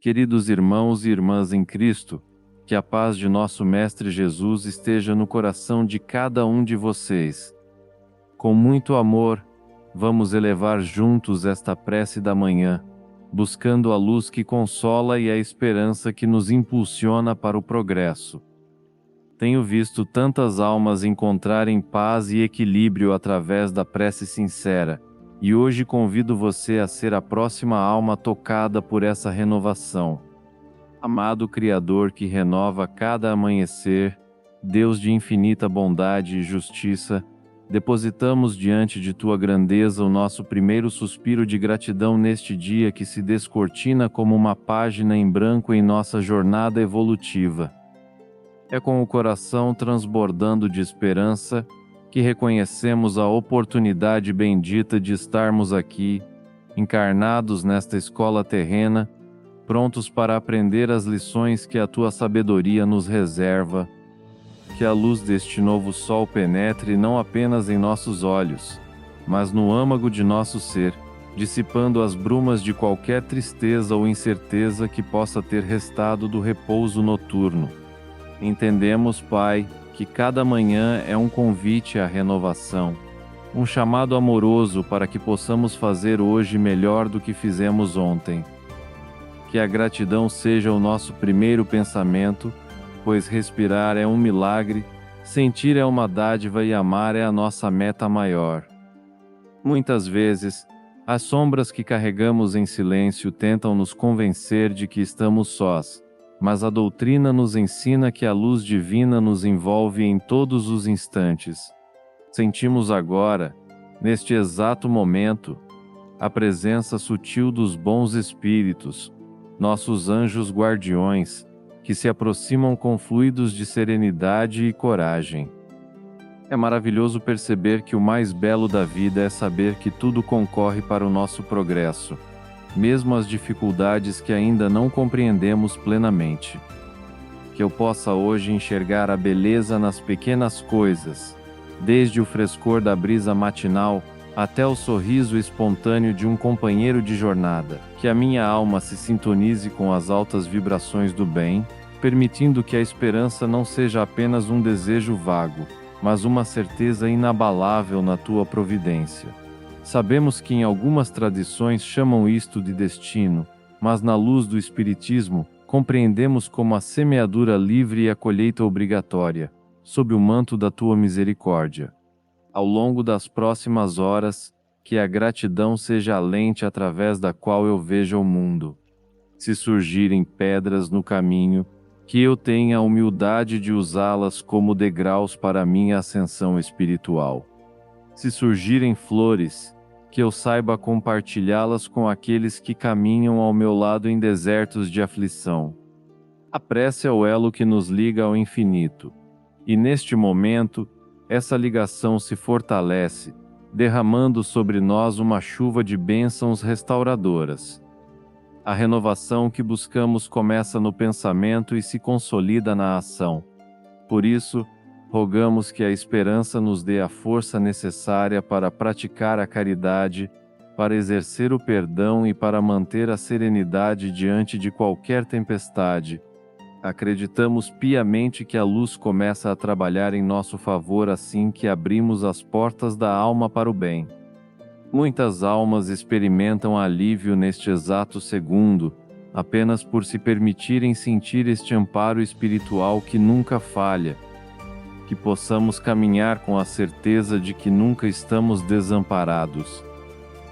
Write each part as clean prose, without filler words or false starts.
Queridos irmãos e irmãs em Cristo, que a paz de nosso Mestre Jesus esteja no coração de cada um de vocês. Com muito amor, vamos elevar juntos esta prece da manhã, buscando a luz que consola e a esperança que nos impulsiona para o progresso. Tenho visto tantas almas encontrarem paz e equilíbrio através da prece sincera, e hoje convido você a ser a próxima alma tocada por essa renovação. Amado Criador que renova cada amanhecer, Deus de infinita bondade e justiça, depositamos diante de Tua grandeza o nosso primeiro suspiro de gratidão neste dia que se descortina como uma página em branco em nossa jornada evolutiva. É com o coração transbordando de esperança que reconhecemos a oportunidade bendita de estarmos aqui, encarnados nesta escola terrena, prontos para aprender as lições que a Tua sabedoria nos reserva. Que a luz deste novo sol penetre não apenas em nossos olhos, mas no âmago de nosso ser, dissipando as brumas de qualquer tristeza ou incerteza que possa ter restado do repouso noturno. Entendemos, Pai, que cada manhã é um convite à renovação, um chamado amoroso para que possamos fazer hoje melhor do que fizemos ontem. Que a gratidão seja o nosso primeiro pensamento, pois respirar é um milagre, sentir é uma dádiva e amar é a nossa meta maior. Muitas vezes, as sombras que carregamos em silêncio tentam nos convencer de que estamos sós, mas a doutrina nos ensina que a luz divina nos envolve em todos os instantes. Sentimos agora, neste exato momento, a presença sutil dos bons espíritos, nossos anjos guardiões, que se aproximam com fluidos de serenidade e coragem. É maravilhoso perceber que o mais belo da vida é saber que tudo concorre para o nosso progresso, mesmo as dificuldades que ainda não compreendemos plenamente. Que eu possa hoje enxergar a beleza nas pequenas coisas, desde o frescor da brisa matinal até o sorriso espontâneo de um companheiro de jornada. Que a minha alma se sintonize com as altas vibrações do bem, permitindo que a esperança não seja apenas um desejo vago, mas uma certeza inabalável na Tua providência. Sabemos que em algumas tradições chamam isto de destino, mas na luz do Espiritismo, compreendemos como a semeadura livre e a colheita obrigatória, sob o manto da Tua misericórdia. Ao longo das próximas horas, que a gratidão seja a lente através da qual eu veja o mundo. Se surgirem pedras no caminho, que eu tenha a humildade de usá-las como degraus para a minha ascensão espiritual. Se surgirem flores, que eu saiba compartilhá-las com aqueles que caminham ao meu lado em desertos de aflição. A prece é o elo que nos liga ao infinito, e neste momento, essa ligação se fortalece, derramando sobre nós uma chuva de bênçãos restauradoras. A renovação que buscamos começa no pensamento e se consolida na ação. Por isso, rogamos que a esperança nos dê a força necessária para praticar a caridade, para exercer o perdão e para manter a serenidade diante de qualquer tempestade. Acreditamos piamente que a luz começa a trabalhar em nosso favor assim que abrimos as portas da alma para o bem. Muitas almas experimentam alívio neste exato segundo, apenas por se permitirem sentir este amparo espiritual que nunca falha. Que possamos caminhar com a certeza de que nunca estamos desamparados.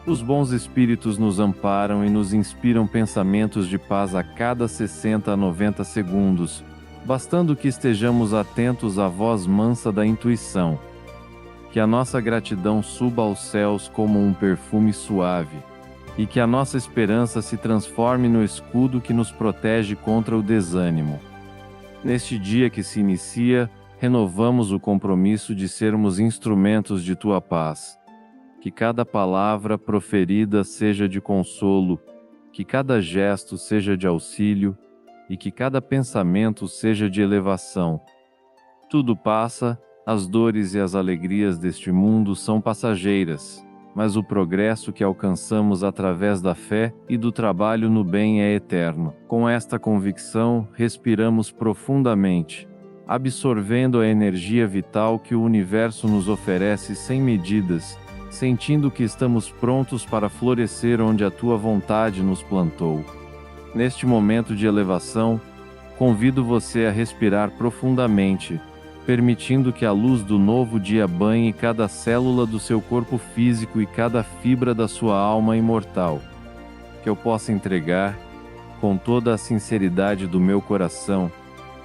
Os bons espíritos nos amparam e nos inspiram pensamentos de paz a cada 60 a 90 segundos, bastando que estejamos atentos à voz mansa da intuição. Que a nossa gratidão suba aos céus como um perfume suave, e que a nossa esperança se transforme no escudo que nos protege contra o desânimo. Neste dia que se inicia, renovamos o compromisso de sermos instrumentos de Tua paz. Que cada palavra proferida seja de consolo, que cada gesto seja de auxílio, e que cada pensamento seja de elevação. Tudo passa, as dores e as alegrias deste mundo são passageiras, mas o progresso que alcançamos através da fé e do trabalho no bem é eterno. Com esta convicção, respiramos profundamente, absorvendo a energia vital que o universo nos oferece sem medidas, sentindo que estamos prontos para florescer onde a tua vontade nos plantou. Neste momento de elevação, convido você a respirar profundamente, permitindo que a luz do novo dia banhe cada célula do seu corpo físico e cada fibra da sua alma imortal. Que eu possa entregar, com toda a sinceridade do meu coração,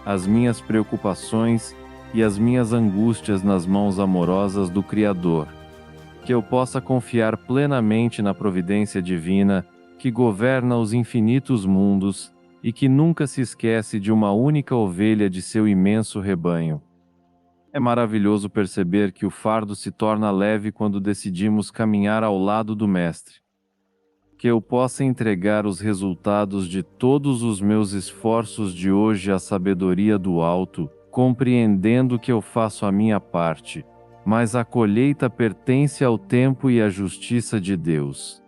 as minhas preocupações e as minhas angústias nas mãos amorosas do Criador. Que eu possa confiar plenamente na providência divina, que governa os infinitos mundos, e que nunca se esquece de uma única ovelha de seu imenso rebanho. É maravilhoso perceber que o fardo se torna leve quando decidimos caminhar ao lado do Mestre. Que eu possa entregar os resultados de todos os meus esforços de hoje à sabedoria do alto, compreendendo que eu faço a minha parte, mas a colheita pertence ao tempo e à justiça de Deus.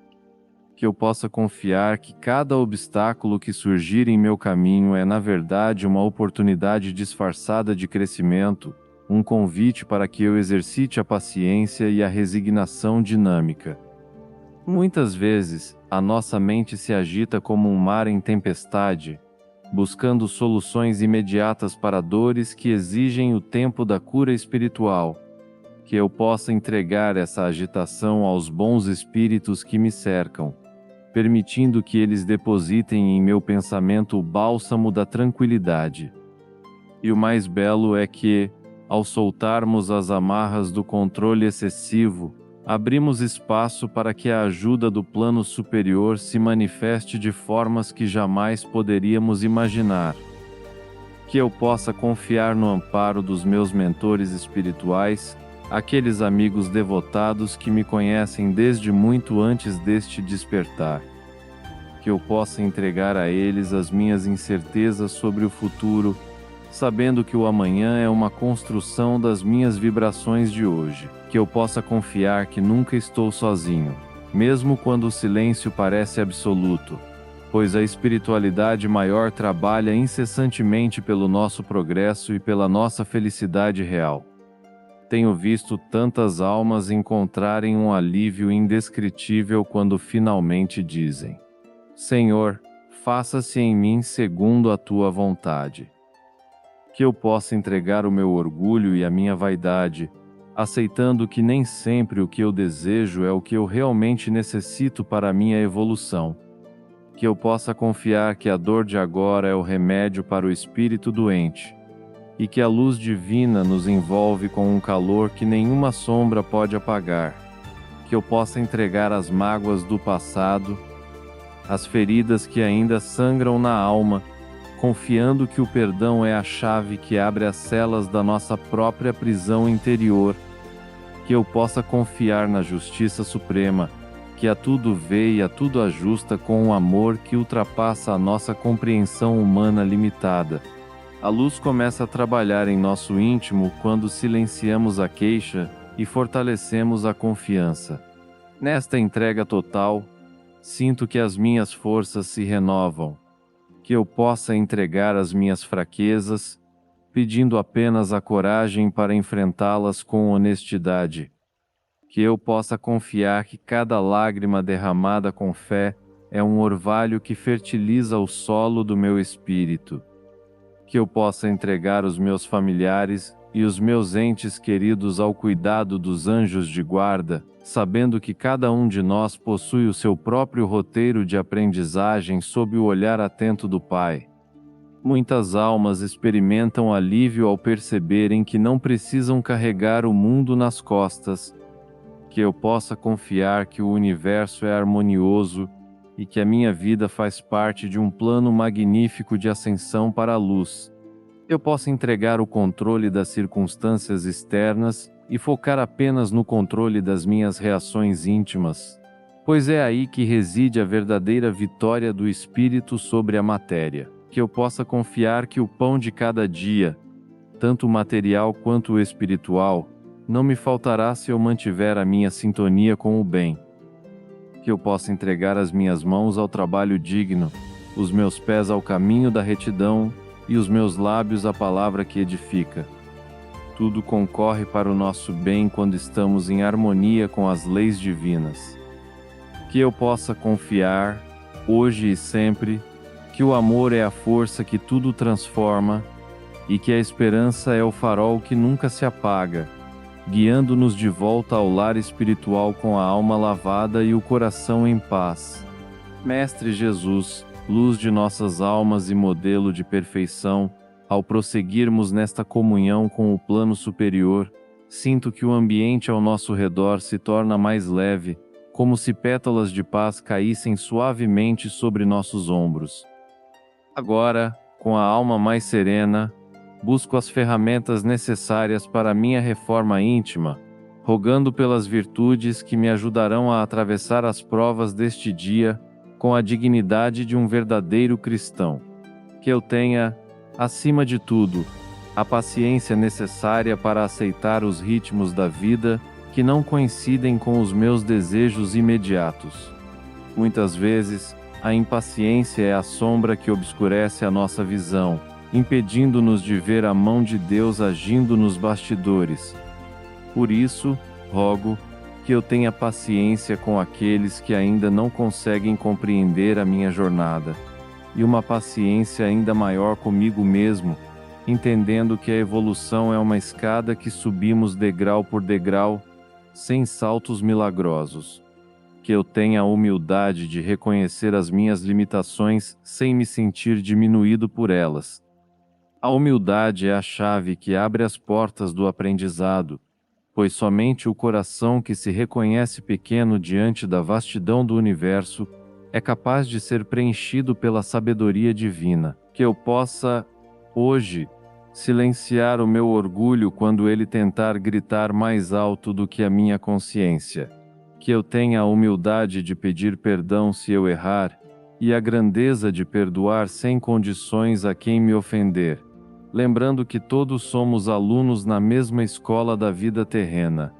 Que eu possa confiar que cada obstáculo que surgir em meu caminho é na verdade uma oportunidade disfarçada de crescimento, um convite para que eu exercite a paciência e a resignação dinâmica. Muitas vezes, a nossa mente se agita como um mar em tempestade, buscando soluções imediatas para dores que exigem o tempo da cura espiritual. Que eu possa entregar essa agitação aos bons espíritos que me cercam, permitindo que eles depositem em meu pensamento o bálsamo da tranquilidade. E o mais belo é que, ao soltarmos as amarras do controle excessivo, abrimos espaço para que a ajuda do plano superior se manifeste de formas que jamais poderíamos imaginar. Que eu possa confiar no amparo dos meus mentores espirituais, aqueles amigos devotados que me conhecem desde muito antes deste despertar. Que eu possa entregar a eles as minhas incertezas sobre o futuro, sabendo que o amanhã é uma construção das minhas vibrações de hoje. Que eu possa confiar que nunca estou sozinho, mesmo quando o silêncio parece absoluto, pois a espiritualidade maior trabalha incessantemente pelo nosso progresso e pela nossa felicidade real. Tenho visto tantas almas encontrarem um alívio indescritível quando finalmente dizem: Senhor, faça-se em mim segundo a tua vontade. Que eu possa entregar o meu orgulho e a minha vaidade, aceitando que nem sempre o que eu desejo é o que eu realmente necessito para a minha evolução. Que eu possa confiar que a dor de agora é o remédio para o espírito doente, e que a luz divina nos envolve com um calor que nenhuma sombra pode apagar. Que eu possa entregar as mágoas do passado, as feridas que ainda sangram na alma, confiando que o perdão é a chave que abre as celas da nossa própria prisão interior. Que eu possa confiar na justiça suprema, que a tudo vê e a tudo ajusta com um amor que ultrapassa a nossa compreensão humana limitada. A luz começa a trabalhar em nosso íntimo quando silenciamos a queixa e fortalecemos a confiança. Nesta entrega total, sinto que as minhas forças se renovam. Que eu possa entregar as minhas fraquezas, pedindo apenas a coragem para enfrentá-las com honestidade. Que eu possa confiar que cada lágrima derramada com fé é um orvalho que fertiliza o solo do meu espírito. Que eu possa entregar os meus familiares e os meus entes queridos ao cuidado dos anjos de guarda, sabendo que cada um de nós possui o seu próprio roteiro de aprendizagem sob o olhar atento do Pai. Muitas almas experimentam alívio ao perceberem que não precisam carregar o mundo nas costas. Que eu possa confiar que o universo é harmonioso e que a minha vida faz parte de um plano magnífico de ascensão para a luz. Eu possa entregar o controle das circunstâncias externas e focar apenas no controle das minhas reações íntimas, pois é aí que reside a verdadeira vitória do espírito sobre a matéria. Que eu possa confiar que o pão de cada dia, tanto o material quanto o espiritual, não me faltará se eu mantiver a minha sintonia com o bem. Que eu possa entregar as minhas mãos ao trabalho digno, os meus pés ao caminho da retidão e os meus lábios à palavra que edifica. Tudo concorre para o nosso bem quando estamos em harmonia com as leis divinas. Que eu possa confiar, hoje e sempre, que o amor é a força que tudo transforma e que a esperança é o farol que nunca se apaga, guiando-nos de volta ao lar espiritual com a alma lavada e o coração em paz. Mestre Jesus, luz de nossas almas e modelo de perfeição, ao prosseguirmos nesta comunhão com o plano superior, sinto que o ambiente ao nosso redor se torna mais leve, como se pétalas de paz caíssem suavemente sobre nossos ombros. Agora, com a alma mais serena, busco as ferramentas necessárias para minha reforma íntima, rogando pelas virtudes que me ajudarão a atravessar as provas deste dia com a dignidade de um verdadeiro cristão. Que eu tenha, acima de tudo, a paciência necessária para aceitar os ritmos da vida que não coincidem com os meus desejos imediatos. Muitas vezes, a impaciência é a sombra que obscurece a nossa visão, impedindo-nos de ver a mão de Deus agindo nos bastidores. Por isso, rogo que eu tenha paciência com aqueles que ainda não conseguem compreender a minha jornada, e uma paciência ainda maior comigo mesmo, entendendo que a evolução é uma escada que subimos degrau por degrau, sem saltos milagrosos. Que eu tenha a humildade de reconhecer as minhas limitações sem me sentir diminuído por elas. A humildade é a chave que abre as portas do aprendizado, pois somente o coração que se reconhece pequeno diante da vastidão do universo é capaz de ser preenchido pela sabedoria divina. Que eu possa, hoje, silenciar o meu orgulho quando ele tentar gritar mais alto do que a minha consciência. Que eu tenha a humildade de pedir perdão se eu errar, e a grandeza de perdoar sem condições a quem me ofender, lembrando que todos somos alunos na mesma escola da vida terrena.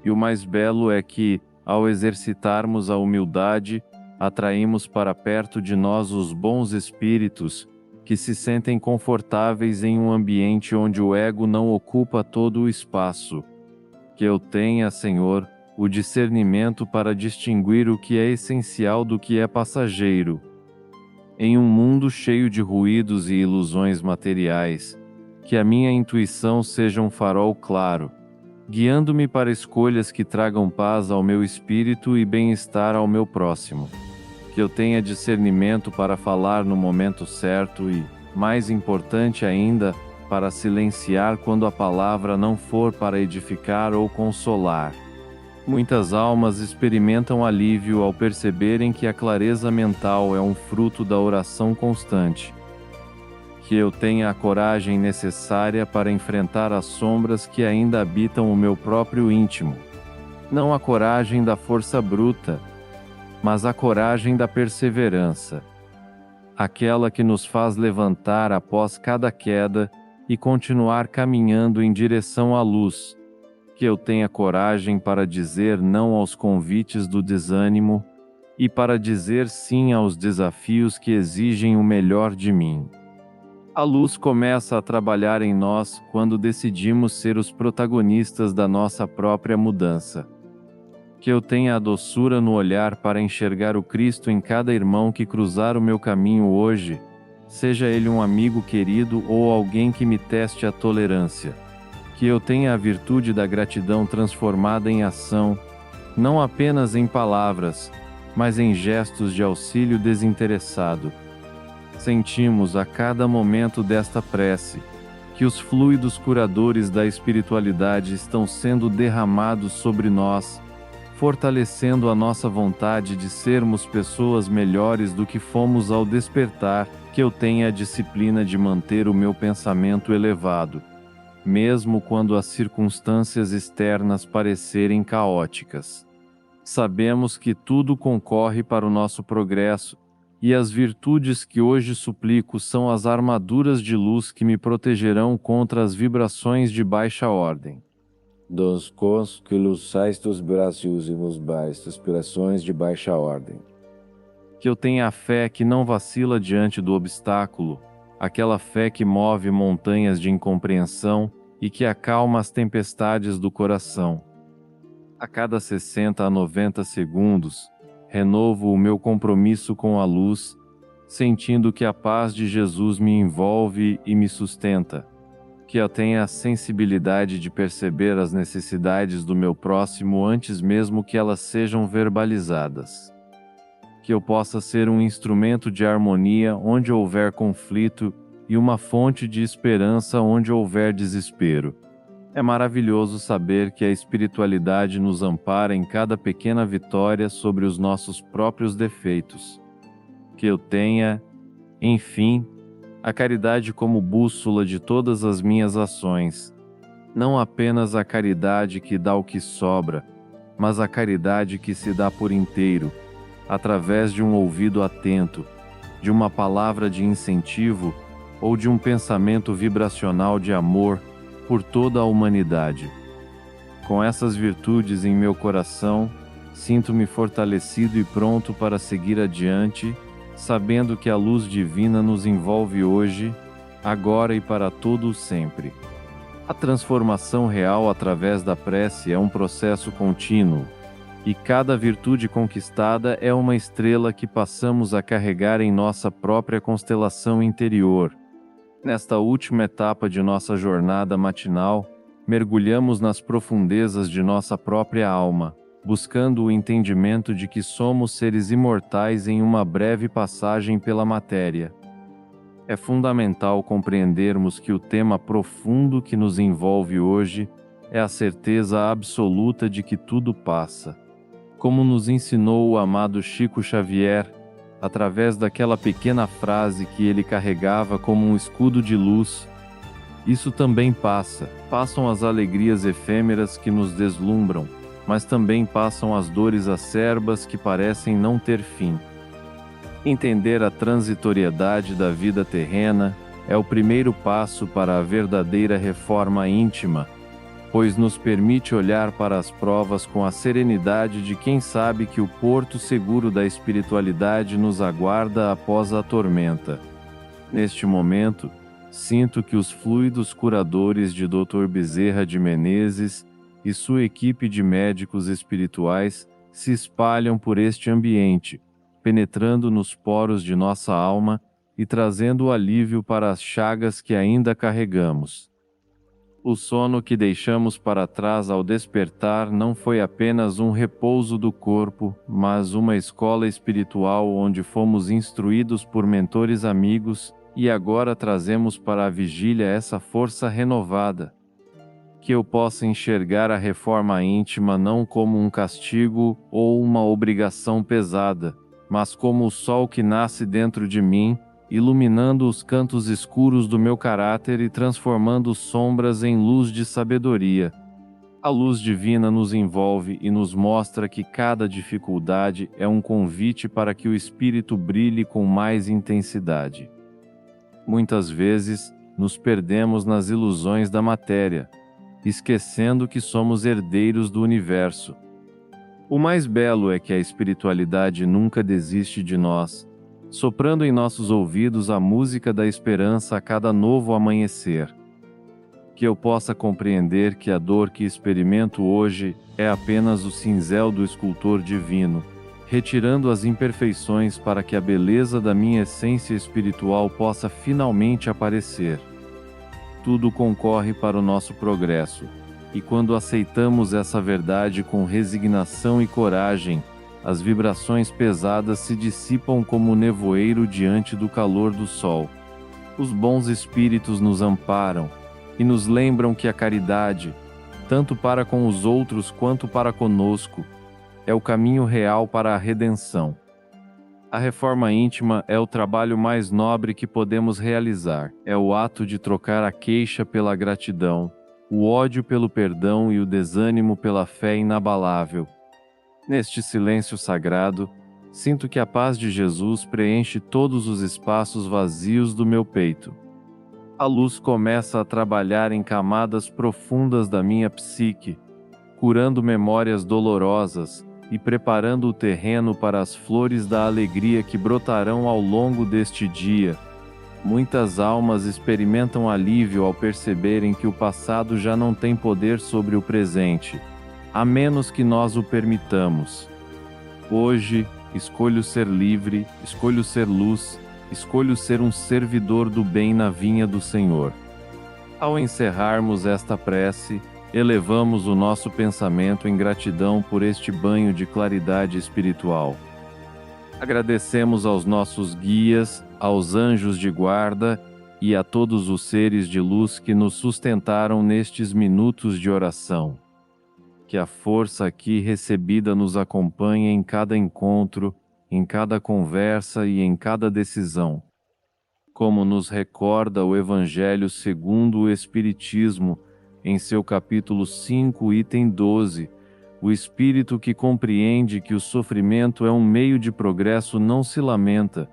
E o mais belo é que, ao exercitarmos a humildade, atraímos para perto de nós os bons espíritos, que se sentem confortáveis em um ambiente onde o ego não ocupa todo o espaço. Que eu tenha, Senhor, o discernimento para distinguir o que é essencial do que é passageiro. Em um mundo cheio de ruídos e ilusões materiais, que a minha intuição seja um farol claro, guiando-me para escolhas que tragam paz ao meu espírito e bem-estar ao meu próximo. Que eu tenha discernimento para falar no momento certo e, mais importante ainda, para silenciar quando a palavra não for para edificar ou consolar. Muitas almas experimentam alívio ao perceberem que a clareza mental é um fruto da oração constante. Que eu tenha a coragem necessária para enfrentar as sombras que ainda habitam o meu próprio íntimo. Não a coragem da força bruta, mas a coragem da perseverança. Aquela que nos faz levantar após cada queda e continuar caminhando em direção à luz. Que eu tenha coragem para dizer não aos convites do desânimo e para dizer sim aos desafios que exigem o melhor de mim. A luz começa a trabalhar em nós quando decidimos ser os protagonistas da nossa própria mudança. Que eu tenha a doçura no olhar para enxergar o Cristo em cada irmão que cruzar o meu caminho hoje, seja ele um amigo querido ou alguém que me teste a tolerância. Que eu tenha a virtude da gratidão transformada em ação, não apenas em palavras, mas em gestos de auxílio desinteressado. Sentimos a cada momento desta prece que os fluidos curadores da espiritualidade estão sendo derramados sobre nós, fortalecendo a nossa vontade de sermos pessoas melhores do que fomos ao despertar. Que eu tenha a disciplina de manter o meu pensamento elevado, mesmo quando as circunstâncias externas parecerem caóticas. Sabemos que tudo concorre para o nosso progresso, e as virtudes que hoje suplico são as armaduras de luz que me protegerão contra as vibrações de baixa ordem. dos colossais dos Brasil e nos baixos aspirações de baixa ordem. Que eu tenha a fé que não vacila diante do obstáculo, aquela fé que move montanhas de incompreensão e que acalma as tempestades do coração. A cada 60 a 90 segundos, renovo o meu compromisso com a luz, sentindo que a paz de Jesus me envolve e me sustenta. Que eu tenha a sensibilidade de perceber as necessidades do meu próximo antes mesmo que elas sejam verbalizadas. Que eu possa ser um instrumento de harmonia onde houver conflito e uma fonte de esperança onde houver desespero. É maravilhoso saber que a espiritualidade nos ampara em cada pequena vitória sobre os nossos próprios defeitos. Que eu tenha, enfim, a caridade como bússola de todas as minhas ações. Não apenas a caridade que dá o que sobra, mas a caridade que se dá por inteiro, através de um ouvido atento, de uma palavra de incentivo ou de um pensamento vibracional de amor por toda a humanidade. Com essas virtudes em meu coração, sinto-me fortalecido e pronto para seguir adiante, sabendo que a luz divina nos envolve hoje, agora e para todo o sempre. A transformação real através da prece é um processo contínuo, e cada virtude conquistada é uma estrela que passamos a carregar em nossa própria constelação interior. Nesta última etapa de nossa jornada matinal, mergulhamos nas profundezas de nossa própria alma, buscando o entendimento de que somos seres imortais em uma breve passagem pela matéria. É fundamental compreendermos que o tema profundo que nos envolve hoje é a certeza absoluta de que tudo passa. Como nos ensinou o amado Chico Xavier, através daquela pequena frase que ele carregava como um escudo de luz: isso também passa. Passam as alegrias efêmeras que nos deslumbram, mas também passam as dores acerbas que parecem não ter fim. Entender a transitoriedade da vida terrena é o primeiro passo para a verdadeira reforma íntima, pois nos permite olhar para as provas com a serenidade de quem sabe que o porto seguro da espiritualidade nos aguarda após a tormenta. Neste momento, sinto que os fluidos curadores de Dr. Bezerra de Menezes e sua equipe de médicos espirituais se espalham por este ambiente, penetrando nos poros de nossa alma e trazendo o alívio para as chagas que ainda carregamos. O sono que deixamos para trás ao despertar não foi apenas um repouso do corpo, mas uma escola espiritual onde fomos instruídos por mentores amigos e agora trazemos para a vigília essa força renovada. Que eu possa enxergar a reforma íntima não como um castigo ou uma obrigação pesada, mas como o sol que nasce dentro de mim, iluminando os cantos escuros do meu caráter e transformando sombras em luz de sabedoria. A luz divina nos envolve e nos mostra que cada dificuldade é um convite para que o espírito brilhe com mais intensidade. Muitas vezes, nos perdemos nas ilusões da matéria, esquecendo que somos herdeiros do universo. O mais belo é que a espiritualidade nunca desiste de nós, soprando em nossos ouvidos a música da esperança a cada novo amanhecer. Que eu possa compreender que a dor que experimento hoje é apenas o cinzel do escultor divino, retirando as imperfeições para que a beleza da minha essência espiritual possa finalmente aparecer. Tudo concorre para o nosso progresso, e quando aceitamos essa verdade com resignação e coragem, as vibrações pesadas se dissipam como nevoeiro diante do calor do sol. Os bons espíritos nos amparam e nos lembram que a caridade, tanto para com os outros quanto para conosco, é o caminho real para a redenção. A reforma íntima é o trabalho mais nobre que podemos realizar. É o ato de trocar a queixa pela gratidão, o ódio pelo perdão e o desânimo pela fé inabalável. Neste silêncio sagrado, sinto que a paz de Jesus preenche todos os espaços vazios do meu peito. A luz começa a trabalhar em camadas profundas da minha psique, curando memórias dolorosas e preparando o terreno para as flores da alegria que brotarão ao longo deste dia. Muitas almas experimentam alívio ao perceberem que o passado já não tem poder sobre o presente, a menos que nós o permitamos. Hoje, escolho ser livre, escolho ser luz, escolho ser um servidor do bem na vinha do Senhor. Ao encerrarmos esta prece, elevamos o nosso pensamento em gratidão por este banho de claridade espiritual. Agradecemos aos nossos guias, aos anjos de guarda e a todos os seres de luz que nos sustentaram nestes minutos de oração. Que a força aqui recebida nos acompanhe em cada encontro, em cada conversa e em cada decisão. Como nos recorda o Evangelho segundo o Espiritismo, em seu capítulo 5, item 12, o espírito que compreende que o sofrimento é um meio de progresso não se lamenta,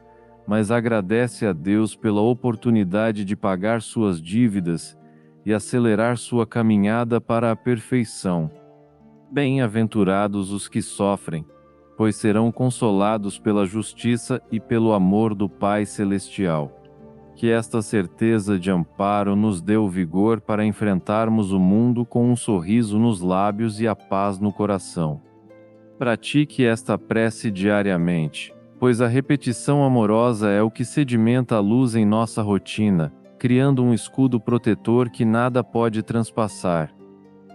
mas agradece a Deus pela oportunidade de pagar suas dívidas e acelerar sua caminhada para a perfeição. Bem-aventurados os que sofrem, pois serão consolados pela justiça e pelo amor do Pai Celestial. Que esta certeza de amparo nos dê o vigor para enfrentarmos o mundo com um sorriso nos lábios e a paz no coração. Pratique esta prece diariamente, pois a repetição amorosa é o que sedimenta a luz em nossa rotina, criando um escudo protetor que nada pode transpassar.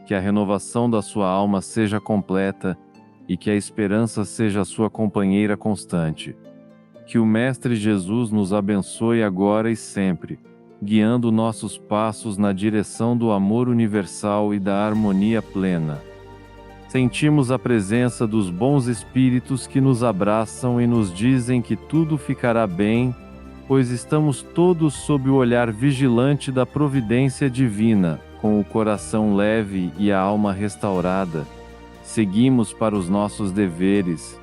Que a renovação da sua alma seja completa e que a esperança seja sua companheira constante. Que o Mestre Jesus nos abençoe agora e sempre, guiando nossos passos na direção do amor universal e da harmonia plena. Sentimos a presença dos bons espíritos que nos abraçam e nos dizem que tudo ficará bem, pois estamos todos sob o olhar vigilante da providência divina, com o coração leve e a alma restaurada. Seguimos para os nossos deveres,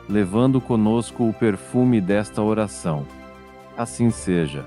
levando conosco o perfume desta oração. Assim seja.